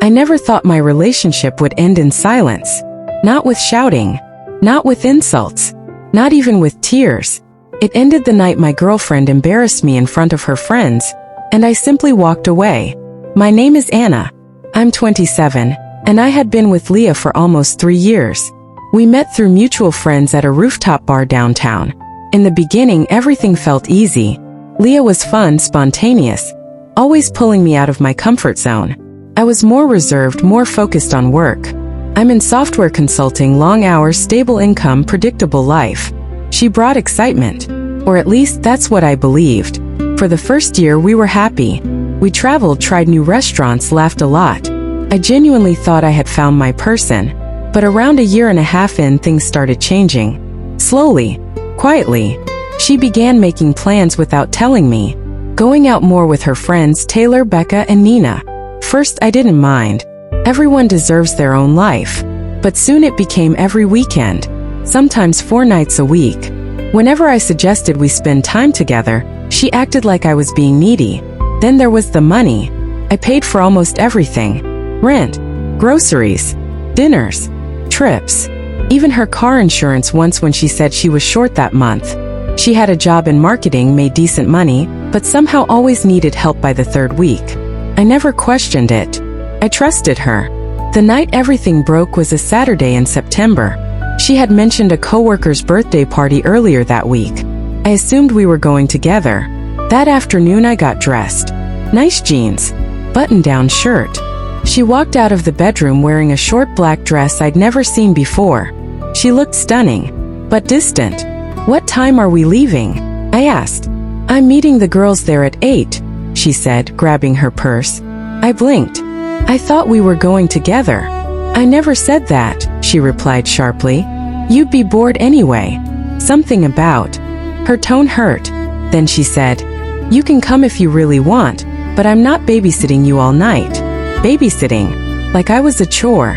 I never thought my relationship would end in silence. Not with shouting. Not with insults. Not even with tears. It ended the night my girlfriend embarrassed me in front of her friends, and I simply walked away. My name is Anna. I'm 27, and I had been with Leah for almost 3 years. We met through mutual friends at a rooftop bar downtown. In the beginning, everything felt easy. Leah was fun, spontaneous, always pulling me out of my comfort zone. I was more reserved, more focused on work. I'm in software consulting, long hours, stable income, predictable life. She brought excitement. Or at least that's what I believed. For the first year, we were happy. We traveled, tried new restaurants, laughed a lot. I genuinely thought I had found my person. But around a year and a half in, things started changing. Slowly, quietly. She began making plans without telling me. Going out more with her friends Taylor, Becca, and Nina. First, I didn't mind. Everyone deserves their own life. But soon it became every weekend. Sometimes 4 nights a week. Whenever I suggested we spend time together, she acted like I was being needy. Then there was the money. I paid for almost everything. Rent, groceries, dinners, trips. Even her car insurance once when she said she was short that month. She had a job in marketing, made decent money, but somehow always needed help by the 3rd week. I never questioned it. I trusted her. The night everything broke was a Saturday in September. She had mentioned a coworker's birthday party earlier that week. I assumed we were going together. That afternoon I got dressed. Nice jeans, button-down shirt. She walked out of the bedroom wearing a short black dress I'd never seen before. She looked stunning, but distant. "What time are we leaving?" I asked. "I'm meeting the girls there at 8, she said, grabbing her purse. I blinked. "I thought we were going together." "I never said that," she replied sharply. "You'd be bored anyway." Something about her tone hurt. Then she said, "You can come if you really want, but I'm not babysitting you all night." Babysitting. Like I was a chore.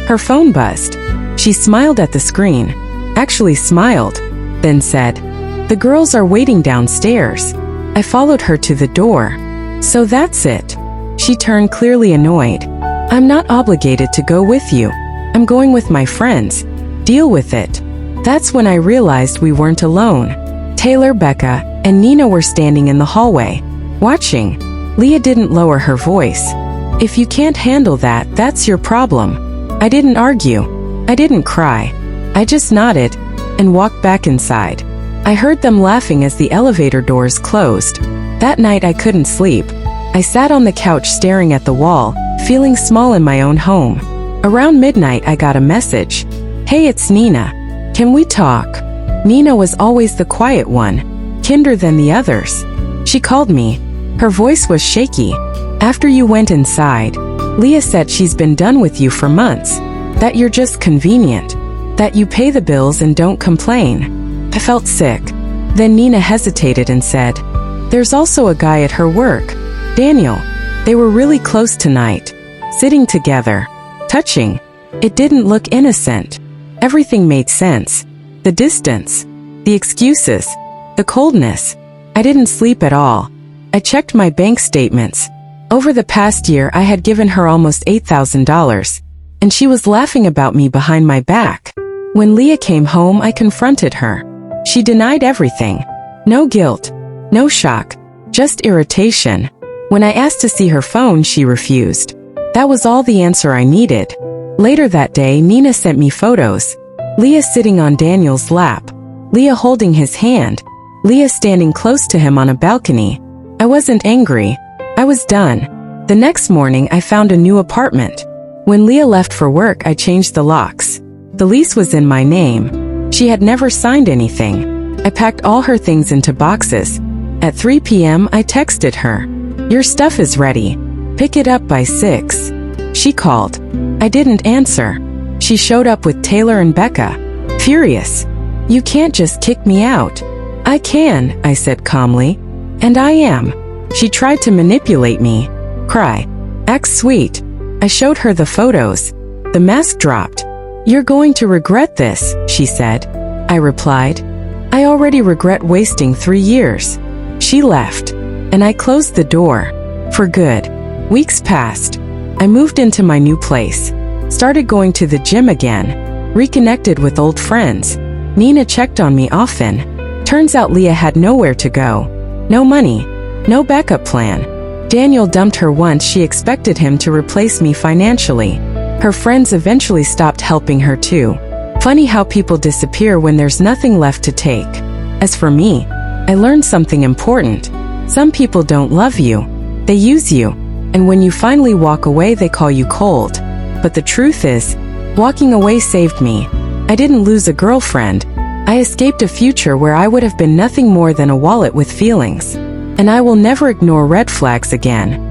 Her phone buzzed. She smiled at the screen. Actually smiled. Then said, "The girls are waiting downstairs." I followed her to the door. "So that's it." She turned, clearly annoyed. "I'm not obligated to go with you. I'm going with my friends. Deal with it." That's when I realized we weren't alone. Taylor, Becca, and Nina were standing in the hallway, watching. Leah didn't lower her voice. "If you can't handle that, that's your problem." I didn't argue. I didn't cry. I just nodded and walked back inside. I heard them laughing as the elevator doors closed. That night I couldn't sleep. I sat on the couch staring at the wall, feeling small in my own home. Around midnight I got a message. "Hey, it's Nina. Can we talk?" Nina was always the quiet one, kinder than the others. She called me. Her voice was shaky. "After you went inside, Leah said she's been done with you for months. That you're just convenient. That you pay the bills and don't complain." I felt sick. Then Nina hesitated and said, "There's also a guy at her work, Daniel. They were really close tonight. Sitting together. Touching. It didn't look innocent." Everything made sense. The distance. The excuses. The coldness. I didn't sleep at all. I checked my bank statements. Over the past year I had given her almost $8,000. And she was laughing about me behind my back. When Leah came home I confronted her. She denied everything. No guilt. No shock. Just irritation. When I asked to see her phone she refused. That was all the answer I needed. Later that day Nina sent me photos. Leah sitting on Daniel's lap. Leah holding his hand. Leah standing close to him on a balcony. I wasn't angry. I was done. The next morning I found a new apartment. When Leah left for work I changed the locks. The lease was in my name. She had never signed anything. I packed all her things into boxes. At 3 p.m. I texted her. "Your stuff is ready. Pick it up by 6. She called. I didn't answer. She showed up with Taylor and Becca. Furious. "You can't just kick me out." "I can," I said calmly. "And I am." She tried to manipulate me. Cry. Act sweet. I showed her the photos. The mask dropped. "You're going to regret this," she said. I replied. "I already regret wasting 3 years." She left. And I closed the door. For good. Weeks passed. I moved into my new place, started going to the gym again, reconnected with old friends. Nina checked on me often. Turns out Leah had nowhere to go. No money, no backup plan. Daniel dumped her once she expected him to replace me financially. Her friends eventually stopped helping her too. Funny how people disappear when there's nothing left to take. As for me, I learned something important. Some people don't love you. They use you. And when you finally walk away, they call you cold. But the truth is, walking away saved me. I didn't lose a girlfriend. I escaped a future where I would have been nothing more than a wallet with feelings. And I will never ignore red flags again.